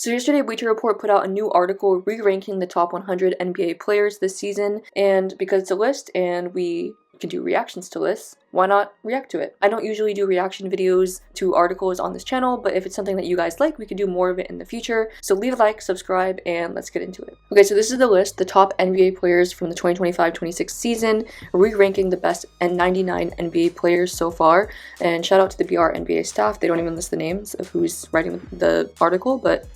So yesterday, Bleacher Report put out a new article re-ranking the top 100 NBA players this season, and because it's a list and we can do reactions to lists, why not react to it? I don't usually do reaction videos to articles on this channel, but if it's something that you guys like, we could do more of it in the future. So leave a like, subscribe, and let's get into it. Okay, so this is the list, the top NBA players from the 2025-26 season, re-ranking the best 99 NBA players so far. And shout out to the BR NBA staff. They don't even list the names of who's writing the article, but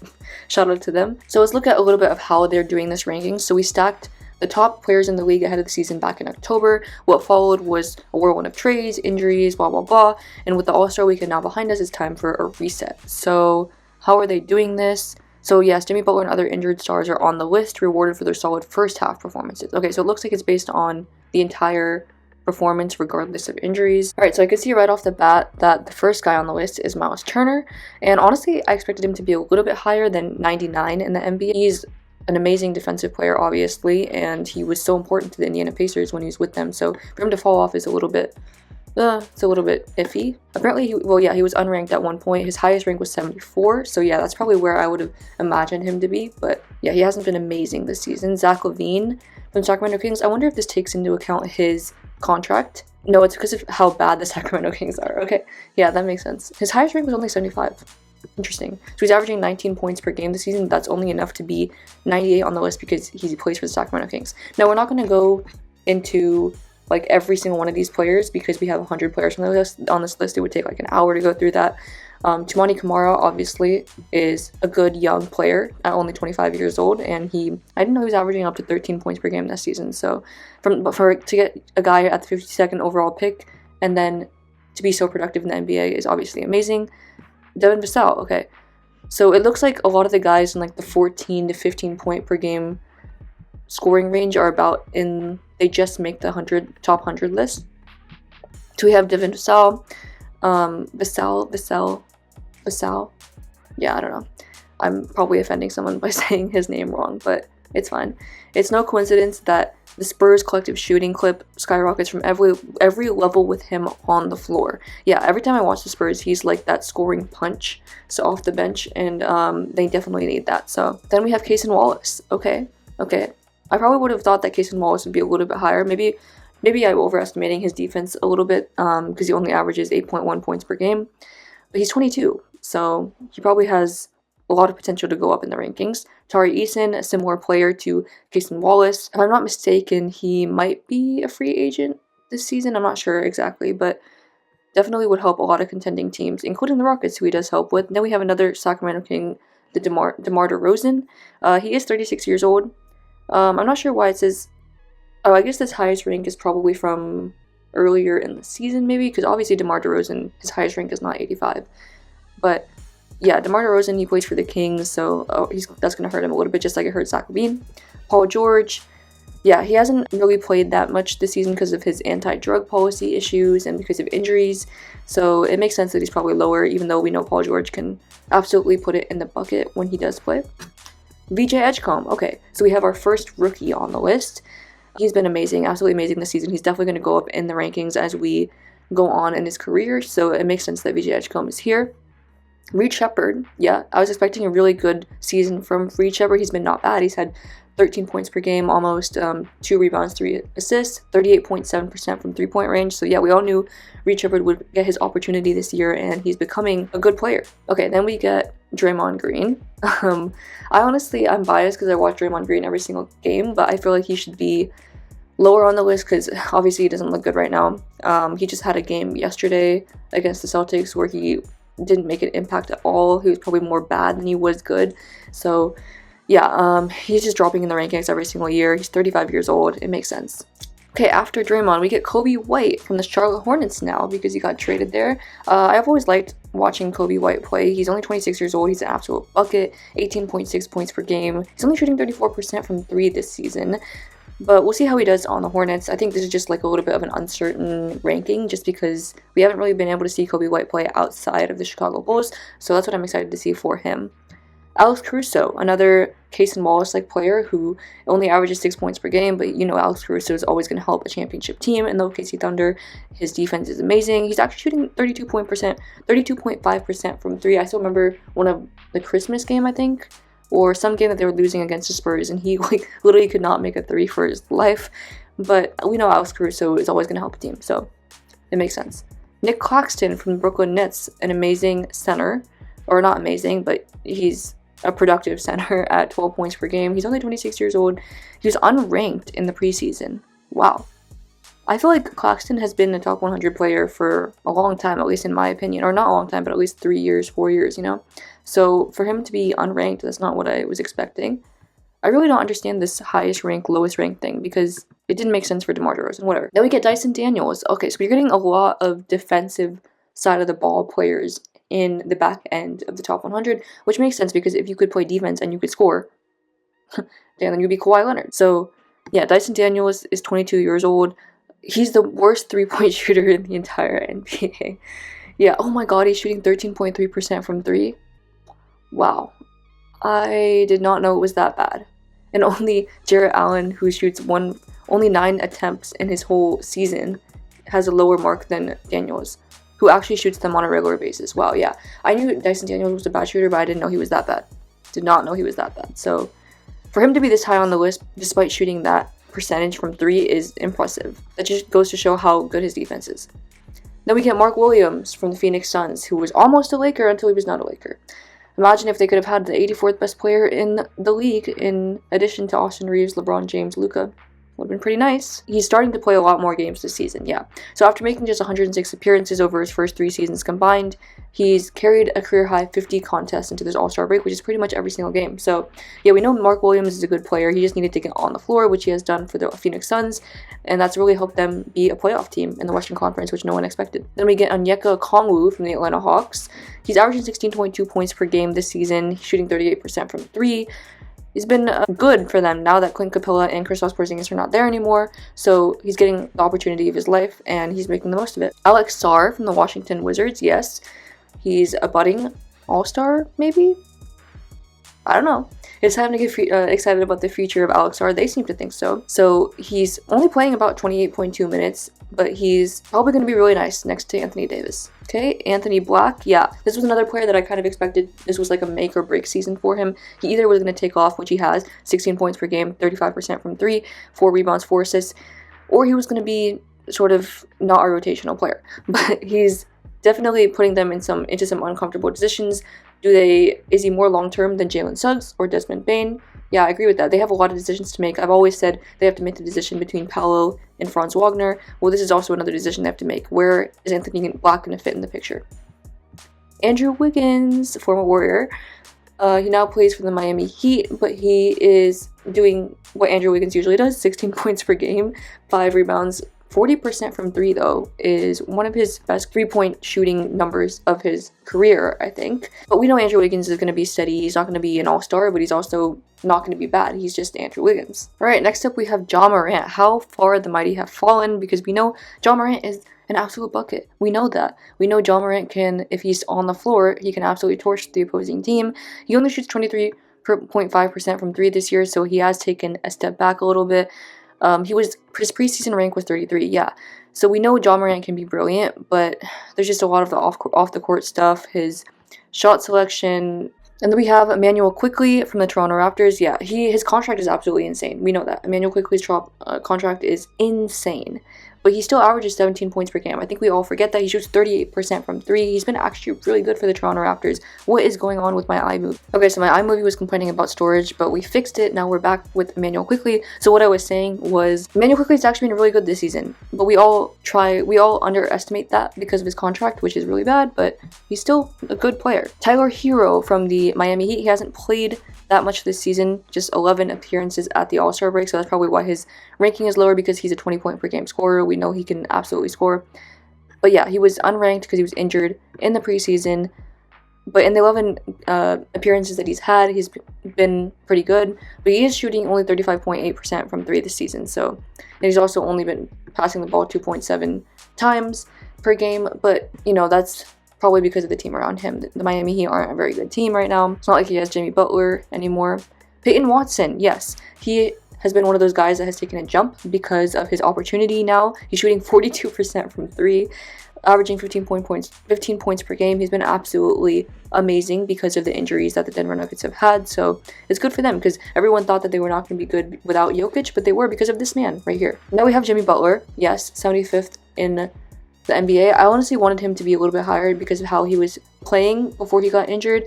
shout out to them. So let's look at a little bit of how they're doing this ranking. So we stacked the top players in the league ahead of the season back in October. What followed was a whirlwind of trades, injuries, blah, blah, blah. And with the All-Star weekend now behind us, it's time for a reset. So how are they doing this? So yes, Jimmy Butler and other injured stars are on the list, rewarded for their solid first half performances. Okay, so it looks like it's based on the entire performance regardless of injuries. Alright, so I could see right off the bat that the first guy on the list is Miles Turner. And honestly, I expected him to be a little bit higher than 99 in the NBA. He's an amazing defensive player, obviously, and he was so important to the Indiana Pacers when he was with them. So for him to fall off is a little bit, it's a little bit iffy. Apparently, he was unranked at one point. His highest rank was 74. So yeah, that's probably where I would have imagined him to be. But yeah, he hasn't been amazing this season. Zach LaVine from Sacramento Kings. I wonder if this takes into account his contract. No, it's because of how bad the Sacramento Kings are. Okay, yeah, that makes sense. His highest rank was only 75. Interesting. So he's averaging 19 points per game this season. That's only enough to be 98 on the list because he plays for the Sacramento Kings. Now, we're not going to go into like every single one of these players because we have 100 players on this list. It would take like an hour to go through that. Toumani Camara obviously is a good young player at only 25 years old, and I didn't know he was averaging up to 13 points per game this season. So to get a guy at the 52nd overall pick and then to be so productive in the NBA is obviously amazing. Devin Vassell, okay. So it looks like a lot of the guys in like the 14 to 15 point per game scoring range are they just make the top 100 list. So we have Devin Vassell, Vassell. Yeah, I don't know. I'm probably offending someone by saying his name wrong, but it's fine. It's no coincidence that the Spurs collective shooting clip skyrockets from every level with him on the floor. Yeah, every time I watch the Spurs, he's like that scoring punch, so off the bench, and they definitely need that. So then we have Cason Wallace. Okay. I probably would have thought that Cason Wallace would be a little bit higher. Maybe I'm overestimating his defense a little bit because he only averages 8.1 points per game. But he's 22, so he probably has a lot of potential to go up in the rankings. Tari Eason, a similar player to Cason Wallace. If I'm not mistaken, he might be a free agent this season. I'm not sure exactly, but definitely would help a lot of contending teams, including the Rockets, who he does help with. Then we have another Sacramento King, the DeMar DeRozan. He is 36 years old. I'm not sure why it says... Oh, I guess this highest rank is probably from earlier in the season, maybe, because obviously DeMar DeRozan, his highest rank is not 85. But yeah, DeMar DeRozan, he plays for the Kings, so that's going to hurt him a little bit, just like it hurt Zach LaVine. Paul George, yeah, he hasn't really played that much this season because of his anti-drug policy issues and because of injuries, so it makes sense that he's probably lower, even though we know Paul George can absolutely put it in the bucket when he does play. VJ Edgecombe, okay, so we have our first rookie on the list. He's been amazing, absolutely amazing this season. He's definitely going to go up in the rankings as we go on in his career, so it makes sense that VJ Edgecombe is here. Reed Sheppard, yeah, I was expecting a really good season from Reed Sheppard. He's been not bad. He's had 13 points per game, almost 2 rebounds, 3 assists, 38.7% from three-point range. So yeah, we all knew Reed Sheppard would get his opportunity this year, and he's becoming a good player. Okay, then we get Draymond Green. I'm biased because I watch Draymond Green every single game, but I feel like he should be lower on the list because obviously he doesn't look good right now. He just had a game yesterday against the Celtics where he didn't make an impact at all. He was probably more bad than he was good. So yeah, he's just dropping in the rankings every single year. He's 35 years old. It makes sense. Okay, after Draymond, we get Coby White from the Charlotte Hornets now because he got traded there. I've always liked watching Coby White play. He's only 26 years old. He's an absolute bucket, 18.6 points per game. He's only shooting 34% from 3 this season. But we'll see how he does on the Hornets. I think this is just like a little bit of an uncertain ranking just because we haven't really been able to see Coby White play outside of the Chicago Bulls. So that's what I'm excited to see for him. Alex Caruso, another Cason Wallace-like player who only averages 6 points per game, but you know Alex Caruso is always going to help a championship team in the OKC Thunder. His defense is amazing. He's actually shooting 32.5% from 3. I still remember one of the Christmas game, I think, or some game that they were losing against the Spurs, and he like literally could not make a 3 for his life. But we know Alex Caruso is always going to help a team, so it makes sense. Nick Claxton from the Brooklyn Nets, an amazing center, or not amazing, but he's a productive center at 12 points per game. He's only 26 years old. He was unranked in the preseason. Wow. I feel like Claxton has been a top 100 player for a long time, at least in my opinion. Or not a long time, but at least 3 years, 4 years, you know? So for him to be unranked, that's not what I was expecting. I really don't understand this highest rank, lowest rank thing because it didn't make sense for DeMar DeRozan, whatever. Then we get Dyson Daniels. Okay, so you're getting a lot of defensive side of the ball players in the back end of the top 100, which makes sense because if you could play defense and you could score, then you'd be Kawhi Leonard. So, yeah, Dyson Daniels is 22 years old. He's the worst three-point shooter in the entire NBA. Yeah, oh my god, he's shooting 13.3% from 3. Wow. I did not know it was that bad. And only Jarrett Allen, who shoots only 9 attempts in his whole season, has a lower mark than Daniels, who actually shoots them on a regular basis. Wow, yeah. I knew Dyson Daniels was a bad shooter, but I didn't know he was that bad. Did not know he was that bad. So, for him to be this high on the list, despite shooting that percentage from 3, is impressive. That just goes to show how good his defense is. Then we get Mark Williams from the Phoenix Suns, who was almost a Laker until he was not a Laker. Imagine if they could have had the 84th best player in the league in addition to Austin Reeves, LeBron James, Luka. Would have been pretty nice. He's starting to play a lot more games this season, yeah. So after making just 106 appearances over his first 3 seasons combined, he's carried a career-high 50 contests into this All-Star break, which is pretty much every single game. So, yeah, we know Mark Williams is a good player. He just needed to get on the floor, which he has done for the Phoenix Suns, and that's really helped them be a playoff team in the Western Conference, which no one expected. Then we get Onyeka Okongwu from the Atlanta Hawks. He's averaging 16.2 points per game this season. He's shooting 38% from 3. He's been good for them now that Clint Capella and Kristaps Porzingis are not there anymore, so he's getting the opportunity of his life, and he's making the most of it. Alex Sarr from the Washington Wizards, yes. He's a budding all-star, maybe? I don't know. It's time to get excited about the future of Alex Sarr. They seem to think so. So he's only playing about 28.2 minutes, but he's probably going to be really nice next to Anthony Davis. Okay, Anthony Black, yeah. This was another player that I kind of expected. This was like a make or break season for him. He either was going to take off, which he has, 16 points per game, 35% from 3, 4 rebounds, 4 assists, or he was going to be sort of not a rotational player. But he's definitely putting them into some uncomfortable positions. Is he more long-term than Jalen Suggs or Desmond Bane? Yeah, I agree with that. They have a lot of decisions to make. I've always said they have to make the decision between Paolo and Franz Wagner. Well, this is also another decision they have to make. Where is Anthony Black going to fit in the picture? Andrew Wiggins, former Warrior. He now plays for the Miami Heat, but he is doing what Andrew Wiggins usually does, 16 points per game, 5 rebounds, 40% from 3, though, is one of his best 3-point shooting numbers of his career, I think. But we know Andrew Wiggins is going to be steady. He's not going to be an all-star, but he's also not going to be bad. He's just Andrew Wiggins. All right, next up we have Ja Morant. How far the mighty have fallen, because we know Ja Morant is an absolute bucket. We know that. We know Ja Morant can, if he's on the floor, he can absolutely torch the opposing team. He only shoots 23.5% from 3 this year, so he has taken a step back a little bit. His preseason rank was 33, yeah. So we know Ja Morant can be brilliant, but there's just a lot of the off the court stuff, his shot selection. And then we have Immanuel Quickley from the Toronto Raptors. Yeah, his contract is absolutely insane. We know that. Immanuel Quickley's contract is insane. But he still averages 17 points per game. I think we all forget that. He shoots 38% from 3. He's been actually really good for the Toronto Raptors. What is going on with my iMovie? Okay, so my iMovie was complaining about storage, but we fixed it. Now we're back with Immanuel Quickley. So what I was saying was, Immanuel Quickley's actually been really good this season. But we all underestimate that because of his contract, which is really bad, but he's still a good player. Tyler Hero from the Miami Heat. He hasn't played that much this season, just 11 appearances at the All-Star break, so that's probably why his ranking is lower, because he's a 20-point per game scorer. We know he can absolutely score. But yeah, he was unranked because he was injured in the preseason. But in the 11 appearances that he's had, he's been pretty good. But he is shooting only 35.8% from 3 this season, and he's also only been passing the ball 2.7 times per game. But, you know, that's probably because of the team around him. The Miami Heat aren't a very good team right now. It's not like he has Jimmy Butler anymore. Peyton Watson, yes, he has been one of those guys that has taken a jump because of his opportunity now. He's shooting 42% from 3, averaging 15 points per game. He's been absolutely amazing because of the injuries that the Denver Nuggets have had. So it's good for them because everyone thought that they were not going to be good without Jokic, but they were because of this man right here. Now we have Jimmy Butler. Yes, 75th in the NBA. I honestly wanted him to be a little bit higher because of how he was playing before he got injured,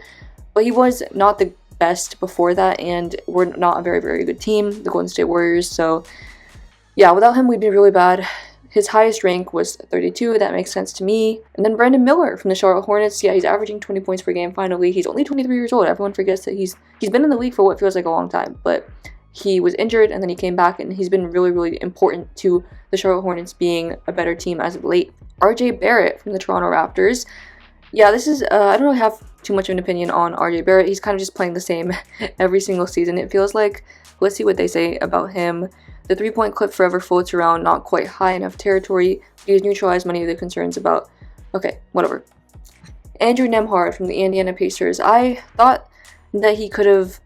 but he was not the best before that, and we're not a very, very good team, the Golden State Warriors. So yeah, without him, we'd be really bad. His highest rank was 32. That makes sense to me. And then Brandon Miller from the Charlotte Hornets. Yeah, he's averaging 20 points per game finally. He's only 23 years old. Everyone forgets that he's been in the league for what feels like a long time, but he was injured and then he came back, and he's been really, really important to the Charlotte Hornets being a better team as of late. RJ Barrett from the Toronto Raptors. Yeah, this is, I don't really have too much of an opinion on RJ Barrett. He's kind of just playing the same every single season, it feels like. Let's see what they say about him. The 3-point clip forever floats around not quite high enough territory. He has neutralized many of the concerns about... Okay, whatever. Andrew Nembhard from the Indiana Pacers. I thought that he could have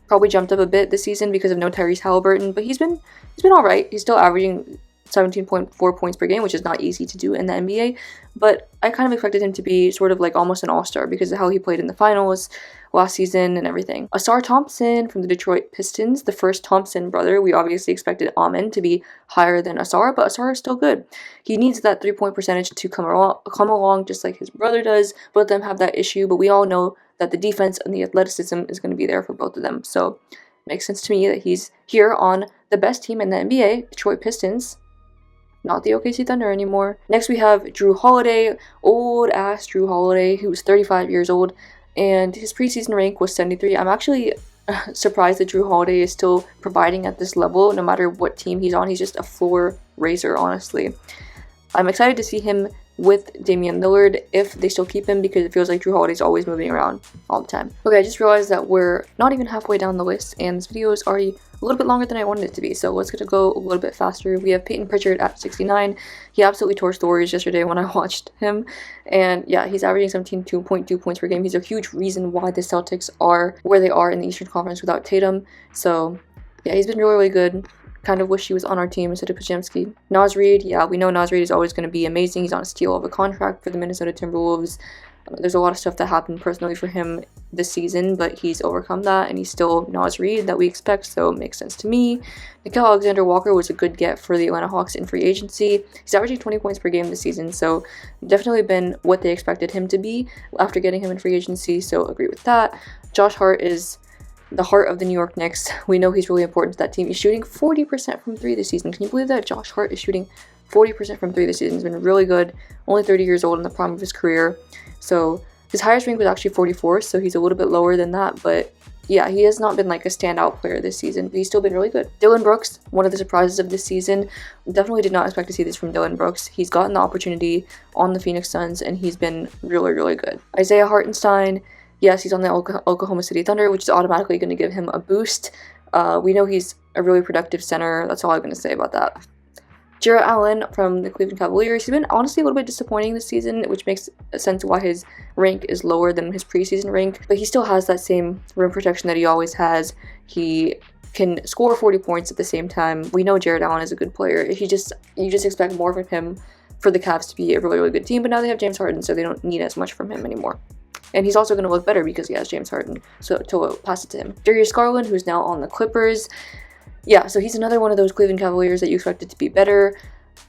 probably jumped up a bit this season because of no Tyrese Halliburton, but he's been alright. He's still averaging 17.4 points per game, which is not easy to do in the NBA, but I kind of expected him to be sort of like almost an all-star because of how he played in the finals last season and everything. Ausar Thompson from the Detroit Pistons, the first Thompson brother. We obviously expected Amen to be higher than Ausar, but Ausar is still good. He needs that 3-point percentage to come along just like his brother does. Both of them have that issue, but we all know that the defense and the athleticism is going to be there for both of them. So it makes sense to me that he's here on the best team in the NBA, Detroit Pistons. Not the OKC Thunder anymore. Next we have Jrue Holiday, old ass Jrue Holiday, who's 35 years old, and his preseason rank was 73. I'm actually surprised that Jrue Holiday is still providing at this level, no matter what team he's on. He's just a floor raiser, honestly. I'm excited to see him with Damian Lillard if they still keep him, because it feels like Jrue Holiday's always moving around all the time. Okay, I just realized that we're not even halfway down the list, and this video is already a little bit longer than I wanted it to be, so let's go a little bit faster. We have Peyton Pritchard at 69. He absolutely torched the Warriors yesterday when I watched him, and yeah, he's averaging 17.2 points per game. He's a huge reason why the Celtics are where they are in the Eastern Conference without Tatum, so yeah, he's been really, really good. Kind of wish he was on our team instead of Podziemski. Naz Reid, yeah, we know Naz Reid is always going to be amazing. He's on a steal of a contract for the Minnesota Timberwolves. There's a lot of stuff that happened personally for him this season, but he's overcome that, and he's still Naz Reid that we expect, so it makes sense to me. Nickeil Alexander-Walker was a good get for the Atlanta Hawks in free agency. He's averaging 20 points per game this season, so definitely been what they expected him to be after getting him in free agency, so agree with that. Josh Hart is the heart of the New York Knicks. We know he's really important to that team. He's shooting 40% from 3 this season. Can you believe that? Josh Hart is shooting 40% from 3 this season. He's been really good. Only 30 years old in the prime of his career. So his highest rank was actually 44, so he's a little bit lower than that. But yeah, he has not been like a standout player this season, but he's still been really good. Dillon Brooks, one of the surprises of this season. Definitely did not expect to see this from Dillon Brooks. He's gotten the opportunity on the Phoenix Suns, and he's been really, really good. Isaiah Hartenstein, yes, he's on the Oklahoma City Thunder, which is automatically going to give him a boost. We know he's a really productive center. That's all I'm going to say about that. Jarrett Allen from the Cleveland Cavaliers. He's been honestly a little bit disappointing this season, which makes sense why his rank is lower than his preseason rank. But he still has that same rim protection that he always has. He can score 40 points at the same time. We know Jarrett Allen is a good player. You just expect more from him for the Cavs to be a really, really good team. But now they have James Harden, so they don't need as much from him anymore. And he's also going to look better because he has James Harden, so to pass it to him. Darius Garland, who's now on the Clippers. Yeah, so he's another one of those Cleveland Cavaliers that you expected to be better.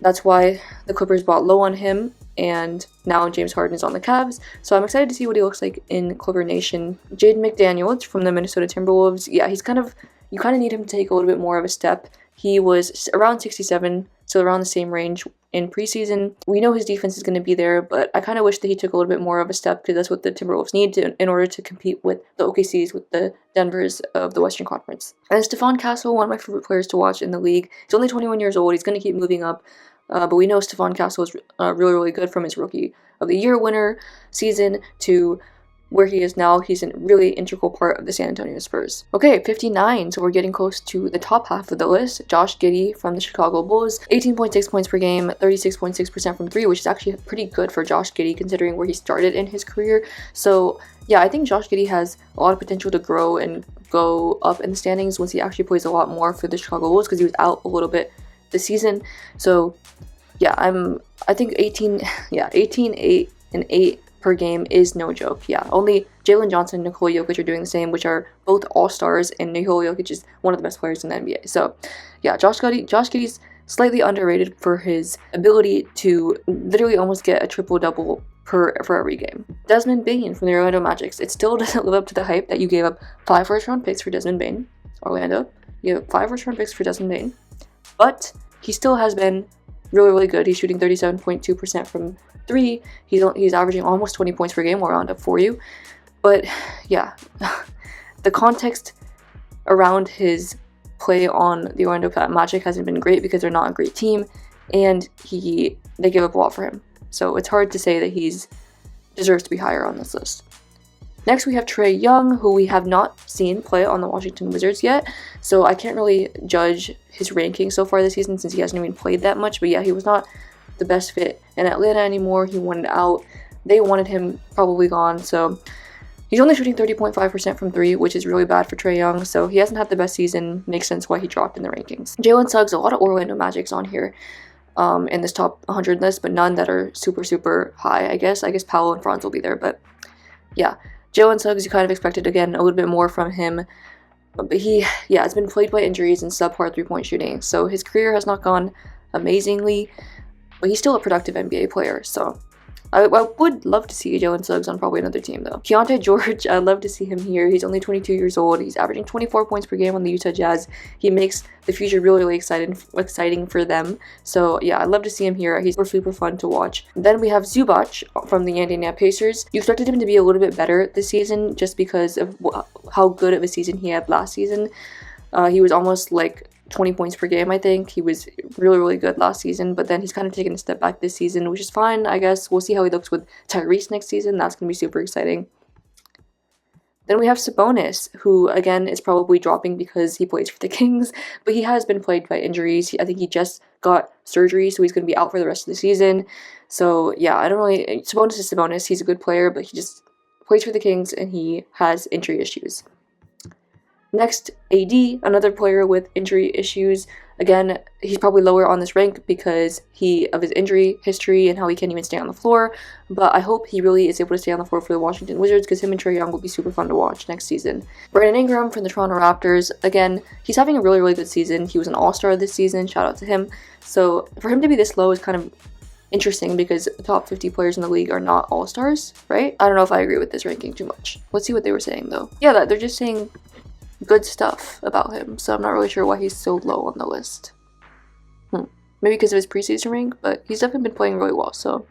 That's why the Clippers bought low on him, and now James Harden is on the Cavs. So I'm excited to see what he looks like in Clipper Nation. Jaden McDaniels from the Minnesota Timberwolves. Yeah, you kind of need him to take a little bit more of a step. He was around 67, so around the same range in preseason. We know his defense is going to be there, but I kind of wish that he took a little bit more of a step, because that's what the Timberwolves need in order to compete with the OKCs, with the Denvers of the Western Conference. And Stephon Castle, one of my favorite players to watch in the league. He's only 21 years old. He's going to keep moving up, but we know Stephon Castle is really, really good from his Rookie of the Year winner season to where he is now. He's a really integral part of the San Antonio Spurs. Okay, 59, so we're getting close to the top half of the list. Josh Giddey from the Chicago Bulls, 18.6 points per game, 36.6% from 3, which is actually pretty good for Josh Giddey considering where he started in his career. So yeah, I think Josh Giddey has a lot of potential to grow and go up in the standings once he actually plays a lot more for the Chicago Bulls, because he was out a little bit this season. So yeah, I think 18, 8, and 8 per game is no joke. Yeah, only Jalen Johnson and Nikola Jokic are doing the same, which are both all-stars, and Nikola Jokic is one of the best players in the NBA. So yeah, Josh Giddey's slightly underrated for his ability to literally almost get a triple-double for every game. Desmond Bane from the Orlando Magic. It still doesn't live up to the hype that you gave up 5 first-round picks for Desmond Bane. Orlando, you gave up 5 first-round picks for Desmond Bane, but he still has been really good. He's shooting 37.2% from 3. He's averaging almost 20 points per game. We'll round up for you. But yeah, the context around his play on the Orlando Magic hasn't been great because they're not a great team, and they give up a lot for him. So it's hard to say that he's deserves to be higher on this list. Next, we have Trae Young, who we have not seen play on the Washington Wizards yet, so I can't really judge his ranking so far this season since he hasn't even played that much. But yeah, he was not the best fit in Atlanta anymore. He wanted out. They wanted him probably gone, so he's only shooting 30.5% from 3, which is really bad for Trae Young, so he hasn't had the best season. Makes sense why he dropped in the rankings. Jalen Suggs, a lot of Orlando Magics on here in this top 100 list, but none that are super high, I guess. I guess Paolo and Franz will be there, but yeah. Jalen Suggs, you kind of expected, again, a little bit more from him, but it's been plagued by injuries and subpar three-point shooting, so his career has not gone amazingly, but he's still a productive NBA player, so I would love to see Jalen Suggs on probably another team, though. Keontae George, I'd love to see him here. He's only 22 years old. He's averaging 24 points per game on the Utah Jazz. He makes the future really exciting for them. So yeah, I'd love to see him here. He's super fun to watch. Then we have Zubac from the Indiana Pacers. You expected him to be a little bit better this season just because of how good of a season he had last season. He was almost like 20 points per game, I think. He was really good last season, but then he's kind of taken a step back this season, which is fine, I guess. We'll see how he looks with Tyrese next season. That's going to be super exciting. Then we have Sabonis, who, again, is probably dropping because he plays for the Kings, but he has been plagued by injuries. I think he just got surgery, so he's going to be out for the rest of the season. So, yeah, Sabonis is Sabonis. He's a good player, but he just plays for the Kings, and he has injury issues. Next, AD, another player with injury issues. Again, he's probably lower on this rank because of his injury history and how he can't even stay on the floor. But I hope he really is able to stay on the floor for the Washington Wizards because him and Trae Young will be super fun to watch next season. Brandon Ingram from the Toronto Raptors. Again, he's having a really good season. He was an all-star this season. Shout out to him. So for him to be this low is kind of interesting because the top 50 players in the league are not all-stars, right? I don't know if I agree with this ranking too much. Let's see what they were saying, though. Yeah, they're just saying good stuff about him, so I'm not really sure why he's so low on the list. Maybe because of his preseason rank, but he's definitely been playing really well, so.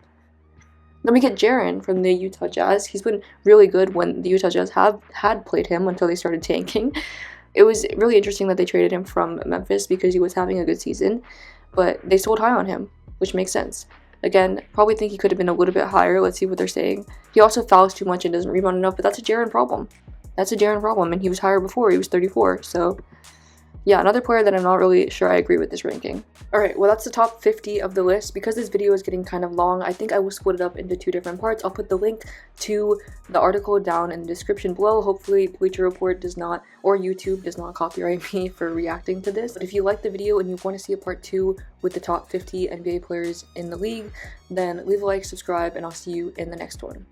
Then we get Jaren from the Utah Jazz. He's been really good when the Utah Jazz had played him until they started tanking. It was really interesting that they traded him from Memphis because he was having a good season, but they sold high on him, which makes sense. Again, probably think he could have been a little bit higher. Let's see what they're saying. He also fouls too much and doesn't rebound enough, but that's a Jaren problem. That's a Jaren problem, and he was higher before. He was 34, so yeah, another player that I'm not really sure I agree with this ranking. Alright, well that's the top 50 of the list. Because this video is getting kind of long, I think I will split it up into 2 different parts. I'll put the link to the article down in the description below. Hopefully Bleacher Report does not, or YouTube does not copyright me for reacting to this. But if you like the video and you want to see a part 2 with the top 50 NBA players in the league, then leave a like, subscribe, and I'll see you in the next one.